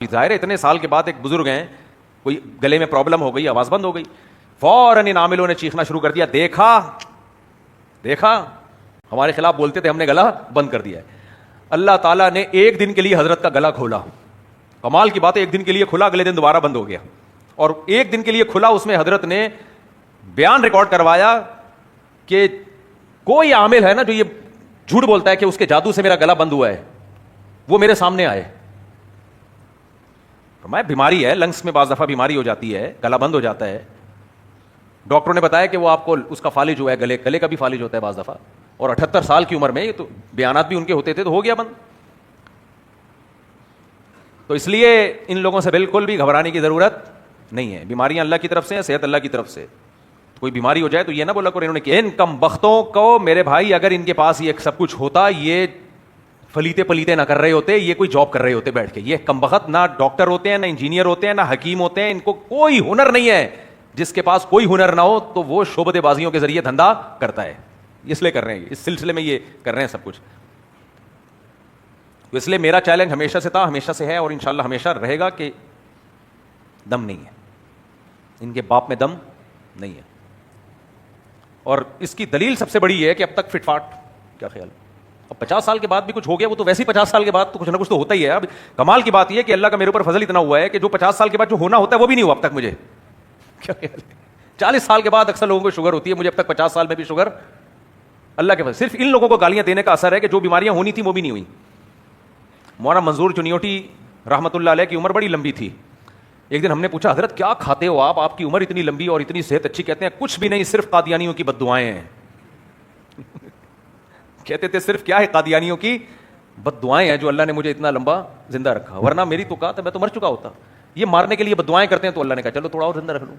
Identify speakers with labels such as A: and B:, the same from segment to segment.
A: ظاہر ہے اتنے سال کے بعد ایک بزرگ ہیں, کوئی گلے میں پرابلم ہو گئی, آواز بند ہو گئی, فوراً ان عاملوں نے چیخنا شروع کر دیا, دیکھا دیکھا ہمارے خلاف بولتے تھے, ہم نے گلا بند کر دیا ہے. اللہ تعالیٰ نے ایک دن کے لیے حضرت کا گلا کھولا. کمال کی بات ہے, ایک دن کے لیے کھلا, اگلے دن دوبارہ بند ہو گیا. اور ایک دن کے لیے کھلا, اس میں حضرت نے بیان ریکارڈ کروایا کہ کوئی عامل ہے نا جو یہ جھوٹ بولتا ہے کہ اس کے جادو سے میرا گلا بند ہوا ہے, وہ میرے سامنے آئے. میں بیماری ہے, لنگس میں بعض دفعہ بیماری ہو جاتی ہے, گلا بند ہو جاتا ہے. ڈاکٹروں نے بتایا کہ وہ آپ کو اس کا فالج ہوا ہے, گلے کا بھی فالج ہوتا ہے بعض دفعہ, اور 78 سال کی عمر میں, یہ تو بیانات بھی ان کے ہوتے تھے, تو ہو گیا بند. تو اس لیے ان لوگوں سے بالکل بھی گھبرانے کی ضرورت نہیں ہے. بیماریاں اللہ کی طرف سے ہیں, صحت اللہ کی طرف سے. کوئی بیماری ہو جائے تو یہ نہ بولا کرو انہوں نے کہ ان کم بختوں کو, میرے بھائی اگر ان کے پاس یہ سب کچھ ہوتا, یہ فلیتے پلیتے نہ کر رہے ہوتے, یہ کوئی جاب کر رہے ہوتے بیٹھ کے. یہ کم بخت نہ ڈاکٹر ہوتے ہیں, نہ انجینئر ہوتے ہیں, نہ حکیم ہوتے ہیں, ان کو کوئی ہنر نہیں ہے. جس کے پاس کوئی ہنر نہ ہو تو وہ شعبدے بازیوں کے ذریعے دھندا کرتا ہے, اس لیے کر رہے ہیں, اس سلسلے میں یہ کر رہے ہیں سب کچھ. اس لیے میرا چیلنج ہمیشہ سے تھا, ہمیشہ سے ہے, اور انشاءاللہ ہمیشہ رہے گا کہ دم نہیں ہے, ان کے باپ میں دم نہیں ہے. اور اس کی دلیل سب سے بڑی یہ ہے کہ اب تک فٹ فاٹ, کیا خیال ہے, اب 50 سال کے بعد بھی کچھ ہو گیا, وہ تو ویسے ہی 50 سال کے بعد تو کچھ نہ کچھ تو ہوتا ہی ہے. اب کمال کی بات یہ ہے کہ اللہ کا میرے اوپر فضل اتنا ہوا ہے کہ جو 50 سال کے بعد جو ہونا ہوتا ہے وہ بھی نہیں ہوا اب تک مجھے. کیا خیال ہے, 40 سال کے بعد اکثر لوگوں کو شوگر ہوتی ہے, مجھے اب تک 50 سال میں بھی شوگر, اللہ کے فضل. صرف ان لوگوں کو گالیاں دینے کا اثر ہے کہ جو بیماریاں ہونی تھیں وہ بھی نہیں ہوئی. مولانا منظور چنیوٹی رحمۃ اللہ علیہ کی عمر بڑی لمبی تھی. ایک دن ہم نے پوچھا, حضرت کیا کھاتے ہو آپ کی عمر اتنی لمبی اور اتنی صحت اچھی؟ کہتے ہیں کچھ بھی نہیں, صرف قادیانیوں کی بد دعائیں ہیں. کہتے تھے صرف کیا ہے, قادیانیوں کی بد دعائیں ہیں جو اللہ نے مجھے اتنا لمبا زندہ رکھا, ورنہ میری تو کہا تھا میں تو مر چکا ہوتا. یہ مارنے کے لیے بد دعائیں کرتے ہیں, تو اللہ نے کہا چلو تھوڑا اور زندہ رکھ لوں.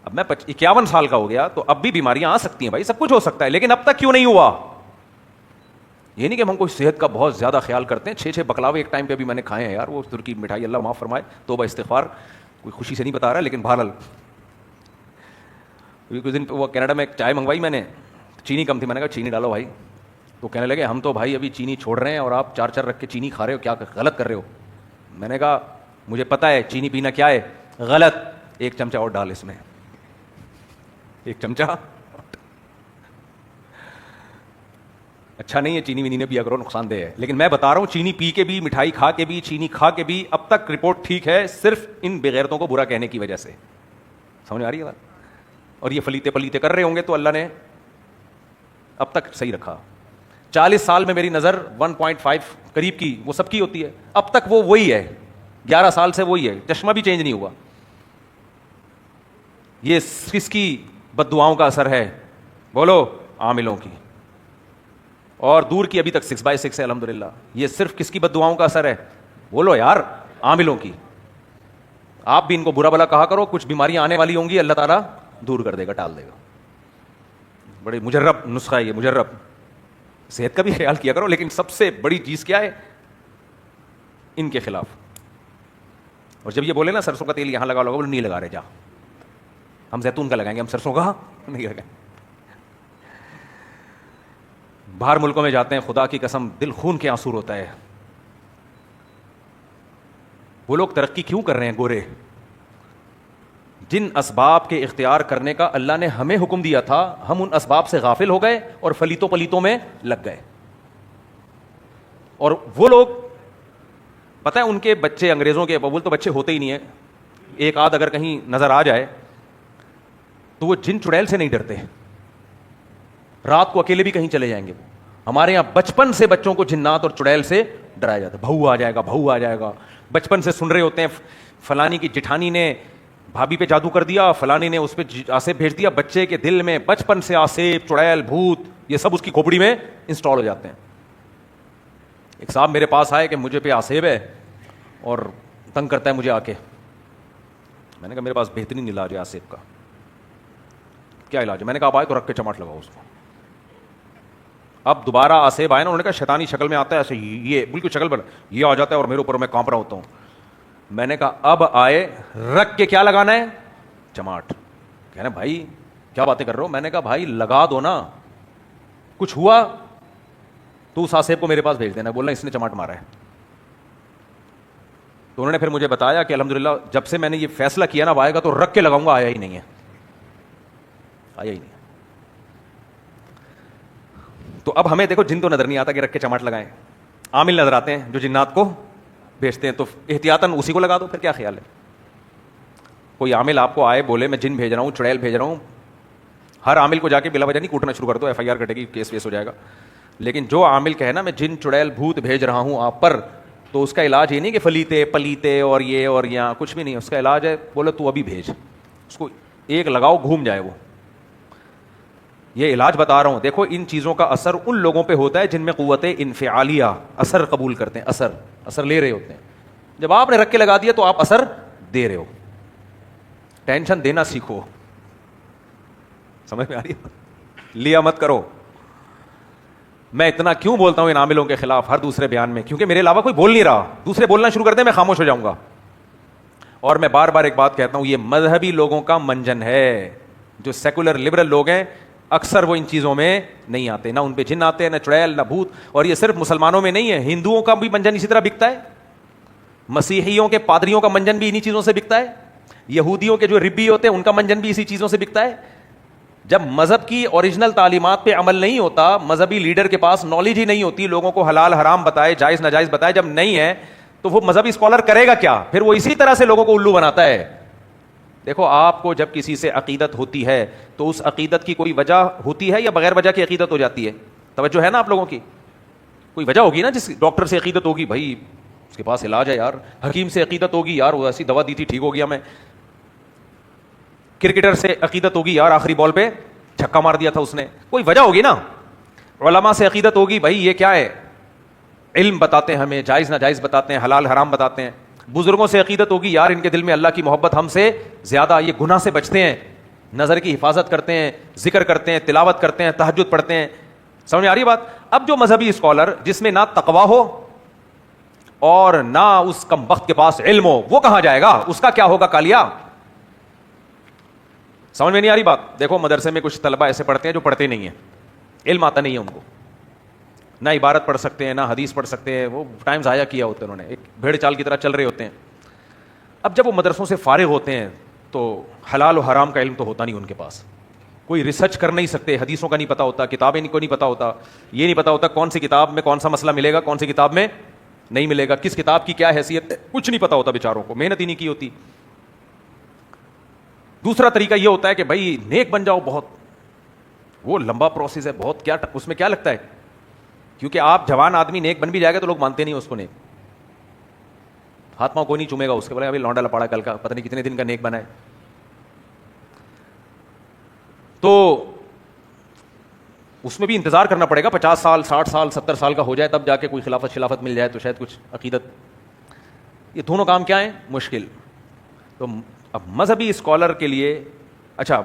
A: اب میں 51 سال کا ہو گیا, تو اب بھی بیماریاں آ سکتی ہیں بھائی, سب کچھ ہو سکتا ہے, لیکن اب تک کیوں نہیں ہوا؟ یہ نہیں کہ ہم کوئی صحت کا بہت زیادہ خیال کرتے ہیں. 6 بکلاوے ایک ٹائم پہ بھی میں نے کھائے ہیں یار, وہ ترکی مٹھائی, اللہ معاف فرمائے, توبہ استغفار, کوئی خوشی سے نہیں بتا رہا, لیکن بہرحال کچھ دن وہ کینیڈا میں ایک چائے منگوائی میں نے, چینی کم تھی, میں نے کہا چینی ڈالو بھائی. تو کہنے لگے ہم تو بھائی ابھی چینی چھوڑ رہے ہیں اور آپ 4 رکھ کے چینی کھا رہے ہو, کیا غلط کر رہے ہو. میں نے کہا مجھے پتا ہے چینی پینا کیا ہے غلط, 1 چمچہ اور ڈال اس میں, 1 چمچہ. اچھا نہیں ہے چینی وینی نے پیا کرو, نقصان دہ ہے, لیکن میں بتا رہا ہوں چینی پی کے بھی, مٹھائی کھا کے بھی, چینی کھا کے بھی اب تک رپورٹ ٹھیک ہے, صرف ان بغیرتوں کو برا کہنے کی وجہ سے. سمجھ آ رہی ہے بات؟ اور یہ فلیتے پلیتے کر رہے ہوں گے تو اللہ نے اب تک صحیح رکھا. 40 سال میں میری نظر 1.5 قریب کی, وہ سب کی ہوتی ہے, اب تک وہ وہی ہے, 11 سال سے وہی ہے, چشمہ بھی چینج نہیں ہوا. یہ کس کی بد دعاؤں کا اثر ہے؟ بولو, عاملوں کی. اور دور کی ابھی تک 6/6 ہے الحمدللہ. یہ صرف کس کی بد دعاؤں کا اثر ہے؟ بولو یار, عاملوں کی. آپ بھی ان کو برا بلا کہا کرو, کچھ بیماریاں آنے والی ہوں گی, اللہ تعالیٰ دور کر دے گا, ٹال دے گا. بڑے مجرب نسخہ ہے یہ, مجرب. صحت کا بھی خیال کیا کرو, لیکن سب سے بڑی چیز کیا ہے ان کے خلاف. اور جب یہ بولے نا سرسوں کا تیل یہاں لگا لوگا, بولے نہیں لگا رہے, جا ہم زیتون کا لگائیں گے, ہم سرسوں کا نہیں لگائیں. باہر ملکوں میں جاتے ہیں, خدا کی قسم دل خون کے آنسو ہوتا ہے. وہ لوگ ترقی کیوں کر رہے ہیں گورے؟ جن اسباب کے اختیار کرنے کا اللہ نے ہمیں حکم دیا تھا, ہم ان اسباب سے غافل ہو گئے اور فلیتوں پلیتوں میں لگ گئے. اور وہ لوگ پتہ ہے ان کے بچے, انگریزوں کے بول تو بچے ہوتے ہی نہیں ہیں, ایک آدھ اگر کہیں نظر آ جائے تو وہ جن چڑیل سے نہیں ڈرتے, رات کو اکیلے بھی کہیں چلے جائیں گے. ہمارے یہاں بچپن سے بچوں کو جنات اور چڑیل سے ڈرایا جاتا ہے, بہو آ جائے گا, بہو آ جائے گا. بچپن سے سن رہے ہوتے ہیں فلانی کی جٹھانی نے بھابھی پہ جادو کر دیا, فلانی نے اس پہ آسیب بھیج دیا. بچے کے دل میں بچپن سے آسیب, چڑیل, بھوت, یہ سب اس کی کھوپڑی میں انسٹال ہو جاتے ہیں. ایک صاحب میرے پاس آئے کہ مجھے پہ آسیب ہے اور تنگ کرتا ہے مجھے آ کے. میں نے کہا میرے پاس بہترین علاج ہے آسیب کا. کیا علاج ہے؟ میں نے کہا آپ آئے تو رکھ کے چماٹ لگاؤ اس کو. اب دوبارہ آسیب آئے نا, انہوں نے کہا شیطانی شکل میں آتا ہے ایسے, یہ بالکل شکل پر یہ آ جاتا ہے اور میرے اوپر میں کانپ رہا ہوتا ہوں. میں نے کہا اب آئے رکھ کے کیا لگانا ہے؟ چماٹ. کہنا بھائی کیا باتیں کر رہے ہو؟ میں نے کہا بھائی لگا دو نا, کچھ ہوا تو اس آسیب کو میرے پاس بھیج دینا, بولنا اس نے چماٹ مارا ہے. تو انہوں نے پھر مجھے بتایا کہ الحمدللہ جب سے میں نے یہ فیصلہ کیا نا اب آئے گا تو رکھ کے لگاؤں گا، آیا ہی نہیں ہے، آیا ہی نہیں ہے۔ تو اب ہمیں دیکھو جن تو نظر نہیں آتا کہ رکھ کے چماٹ لگائیں، عامل نظر آتے ہیں جو جنات کو بھیجتے ہیں، تو احتیاطاً اسی کو لگا دو، پھر کیا خیال ہے؟ کوئی عامل آپ کو آئے بولے میں جن بھیج رہا ہوں، چڑیل بھیج رہا ہوں، ہر عامل کو جا کے بلا وجہ نہیں کوٹنا شروع کر دو، ایف آئی آر کٹے گی، کیس ویس ہو جائے گا۔ لیکن جو عامل کہے نا میں جن چڑیل بھوت بھیج رہا ہوں آپ پر، تو اس کا علاج یہ نہیں کہ فلیتے پلیتے اور یہ اور یہاں کچھ بھی نہیں، اس کا علاج ہے بولو تو ابھی بھیج، اس کو ایک لگاؤ گھوم جائے وہ۔ یہ علاج بتا رہا ہوں، دیکھو ان چیزوں کا اثر ان لوگوں پہ ہوتا ہے جن میں قوت انفعالیہ، اثر قبول کرتے ہیں، اثر لے رہے ہوتے ہیں۔ جب آپ نے رکھ کے لگا دیا تو آپ اثر دے رہے ہو۔ ٹینشن دینا سیکھو، سمجھ میں آ رہی ہے؟ لیا مت کرو۔ میں اتنا کیوں بولتا ہوں ان عاملوں کے خلاف ہر دوسرے بیان میں؟ کیونکہ میرے علاوہ کوئی بول نہیں رہا، دوسرے بولنا شروع کر دیں میں خاموش ہو جاؤں گا۔ اور میں بار بار ایک بات کہتا ہوں، یہ مذہبی لوگوں کا منجن ہے۔ جو سیکولر لبرل لوگ ہیں اکثر وہ ان چیزوں میں نہیں آتے، نہ ان پہ جن آتے ہیں، نہ چڑیل، نہ بھوت۔ اور یہ صرف مسلمانوں میں نہیں ہے، ہندوؤں کا بھی منجن اسی طرح بکتا ہے، مسیحیوں کے پادریوں کا منجن بھی انہی چیزوں سے بکتا ہے، یہودیوں کے جو ربی ہوتے ہیں ان کا منجن بھی اسی چیزوں سے بکتا ہے۔ جب مذہب کی اوریجنل تعلیمات پہ عمل نہیں ہوتا، مذہبی لیڈر کے پاس نالج ہی نہیں ہوتی، لوگوں کو حلال حرام بتائے، جائز ناجائز بتائے، جب نہیں ہے تو وہ مذہبی اسکالر کرے گا کیا؟ پھر وہ اسی طرح سے لوگوں کو الو بناتا ہے۔ دیکھو آپ کو جب کسی سے عقیدت ہوتی ہے تو اس عقیدت کی کوئی وجہ ہوتی ہے یا بغیر وجہ کی عقیدت ہو جاتی ہے؟ توجہ ہے نا آپ لوگوں کی؟ کوئی وجہ ہوگی نا، جس ڈاکٹر سے عقیدت ہوگی بھائی اس کے پاس علاج ہے یار، حکیم سے عقیدت ہوگی یار وہ ایسی دوا دی تھی ٹھیک ہو گیا میں، کرکٹر سے عقیدت ہوگی یار آخری بال پہ چھکا مار دیا تھا اس نے، کوئی وجہ ہوگی نا۔ علماء سے عقیدت ہوگی بھائی یہ کیا ہے، علم بتاتے ہیں ہمیں، جائز ناجائز بتاتے ہیں، حلال حرام بتاتے ہیں۔ بزرگوں سے عقیدت ہوگی یار ان کے دل میں اللہ کی محبت ہم سے زیادہ، یہ گناہ سے بچتے ہیں، نظر کی حفاظت کرتے ہیں، ذکر کرتے ہیں، تلاوت کرتے ہیں، تہجد پڑھتے ہیں۔ سمجھ میں آ رہی بات؟ اب جو مذہبی اسکالر جس میں نہ تقویٰ ہو اور نہ اس کم بخت کے پاس علم ہو، وہ کہاں جائے گا؟ اس کا کیا ہوگا کالیا؟ سمجھ میں نہیں آ رہی بات؟ دیکھو مدرسے میں کچھ طلبہ ایسے پڑھتے ہیں جو پڑھتے نہیں ہیں، علم آتا نہیں ہے ان کو، نہ عبارت پڑھ سکتے ہیں نہ حدیث پڑھ سکتے ہیں، وہ ٹائم ضائع کیا ہوتا ہے انہوں نے، ایک بھیڑ چال کی طرح چل رہے ہوتے ہیں۔ اب جب وہ مدرسوں سے فارغ ہوتے ہیں تو حلال و حرام کا علم تو ہوتا نہیں ان کے پاس، کوئی ریسرچ کر نہیں سکتے، حدیثوں کا نہیں پتا ہوتا، کتابیں کو نہیں پتا ہوتا، یہ نہیں پتا ہوتا کون سی کتاب میں کون سا مسئلہ ملے گا، کون سی کتاب میں نہیں ملے گا، کس کتاب کی کیا حیثیت ہے، کچھ نہیں پتا ہوتا بیچاروں کو، محنت ہی نہیں کی ہوتی۔ دوسرا طریقہ یہ ہوتا ہے کہ بھائی نیک بن جاؤ، بہت وہ لمبا پروسیس ہے، بہت کیا اس میں کیا لگتا ہے، کیونکہ آپ جوان آدمی نیک بن بھی جائے گا تو لوگ مانتے نہیں اس کو نیک، ہاتھ پاؤں کو نہیں چومے گا اس کے، بولے ابھی لونڈا لپاڑا کل کا پتہ نہیں کتنے دن کا نیک بنا ہے۔ تو اس میں بھی انتظار کرنا پڑے گا، 50 سال 60 سال 70 سال کا ہو جائے تب جا کے کوئی خلافت مل جائے تو شاید کچھ عقیدت۔ یہ دونوں کام کیا ہیں؟ مشکل۔ تو اب مذہبی اسکالر کے لیے، اچھا